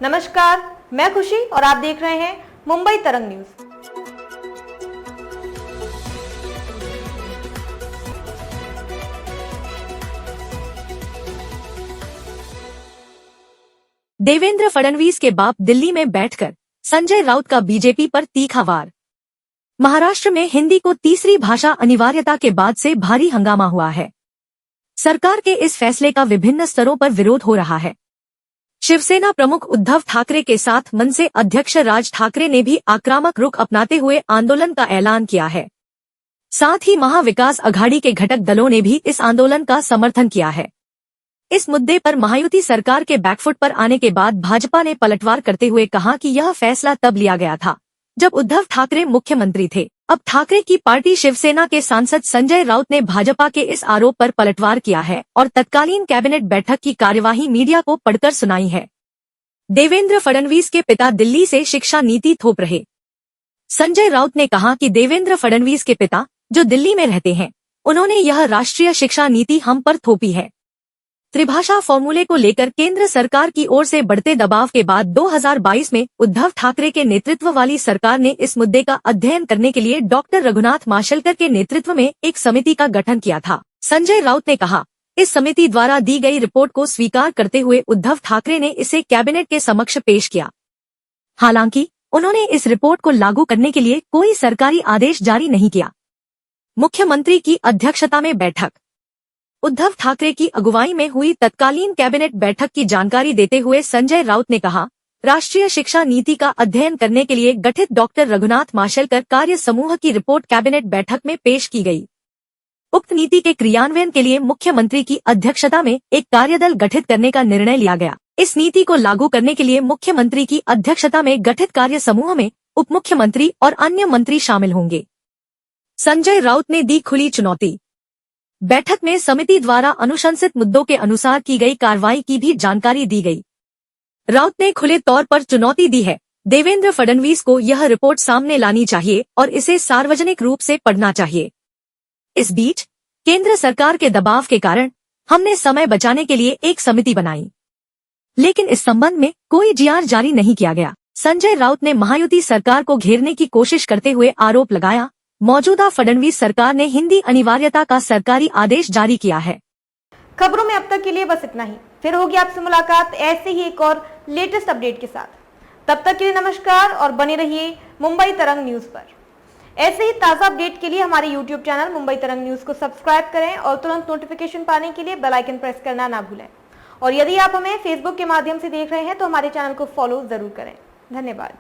नमस्कार, मैं खुशी और आप देख रहे हैं मुंबई तरंग न्यूज। देवेंद्र फडणवीस के बाप दिल्ली में बैठकर संजय राउत का बीजेपी पर तीखा वार। महाराष्ट्र में हिंदी को तीसरी भाषा अनिवार्यता के बाद से भारी हंगामा हुआ है। सरकार के इस फैसले का विभिन्न स्तरों पर विरोध हो रहा है। शिवसेना प्रमुख उद्धव ठाकरे के साथ मनसे अध्यक्ष राज ठाकरे ने भी आक्रामक रुख अपनाते हुए आंदोलन का ऐलान किया है। साथ ही महाविकास अघाड़ी के घटक दलों ने भी इस आंदोलन का समर्थन किया है। इस मुद्दे पर महायुति सरकार के बैकफुट पर आने के बाद भाजपा ने पलटवार करते हुए कहा कि यह फैसला तब लिया गया था जब उद्धव ठाकरे मुख्यमंत्री थे। अब ठाकरे की पार्टी शिवसेना के सांसद संजय राउत ने भाजपा के इस आरोप पर पलटवार किया है और तत्कालीन कैबिनेट बैठक की कार्यवाही मीडिया को पढ़कर सुनाई है। देवेंद्र फडणवीस के पिता दिल्ली से शिक्षा नीति थोप रहे। संजय राउत ने कहा कि देवेंद्र फडणवीस के पिता, जो दिल्ली में रहते हैं, उन्होंने यह राष्ट्रीय शिक्षा नीति हम पर थोपी है। त्रिभाषा फॉर्मूले को लेकर केंद्र सरकार की ओर से बढ़ते दबाव के बाद 2022 में उद्धव ठाकरे के नेतृत्व वाली सरकार ने इस मुद्दे का अध्ययन करने के लिए डॉक्टर रघुनाथ माशेलकर के नेतृत्व में एक समिति का गठन किया था। संजय राउत ने कहा, इस समिति द्वारा दी गई रिपोर्ट को स्वीकार करते हुए उद्धव ठाकरे ने इसे कैबिनेट के समक्ष पेश किया। हालांकि उन्होंने इस रिपोर्ट को लागू करने के लिए कोई सरकारी आदेश जारी नहीं किया। मुख्यमंत्री की अध्यक्षता में बैठक। उद्धव ठाकरे की अगुवाई में हुई तत्कालीन कैबिनेट बैठक की जानकारी देते हुए संजय राउत ने कहा, राष्ट्रीय शिक्षा नीति का अध्ययन करने के लिए गठित डॉक्टर रघुनाथ माशेलकर कार्य समूह की रिपोर्ट कैबिनेट बैठक में पेश की गई। उक्त नीति के क्रियान्वयन के लिए मुख्यमंत्री की अध्यक्षता में एक कार्यदल गठित करने का निर्णय लिया गया। इस नीति को लागू करने के लिए मुख्यमंत्री की अध्यक्षता में गठित कार्य समूह में उप मुख्यमंत्री और अन्य मंत्री शामिल होंगे। संजय राउत ने दी खुली चुनौती। बैठक में समिति द्वारा अनुशंसित मुद्दों के अनुसार की गई कार्रवाई की भी जानकारी दी गई। राउत ने खुले तौर पर चुनौती दी है, देवेंद्र फडणवीस को यह रिपोर्ट सामने लानी चाहिए और इसे सार्वजनिक रूप से पढ़ना चाहिए। इस बीच केंद्र सरकार के दबाव के कारण हमने समय बचाने के लिए एक समिति बनाई, लेकिन इस संबंध में कोई जीआर जारी नहीं किया गया। संजय राउत ने महायुति सरकार को घेरने की कोशिश करते हुए आरोप लगाया, मौजूदा फडणवीस सरकार ने हिंदी अनिवार्यता का सरकारी आदेश जारी किया है। खबरों में अब तक के लिए बस इतना ही। फिर होगी आपसे मुलाकात ऐसे ही एक और लेटेस्ट अपडेट के साथ। तब तक के लिए नमस्कार और बने रहिए मुंबई तरंग न्यूज पर। ऐसे ही ताजा अपडेट के लिए हमारे YouTube चैनल मुंबई तरंग न्यूज को सब्सक्राइब करें और तुरंत नोटिफिकेशन पाने के लिए बेल आइकन प्रेस करना ना भूलें। और यदि आप हमें फेसबुक के माध्यम से देख रहे हैं तो हमारे चैनल को फॉलो जरूर करें। धन्यवाद।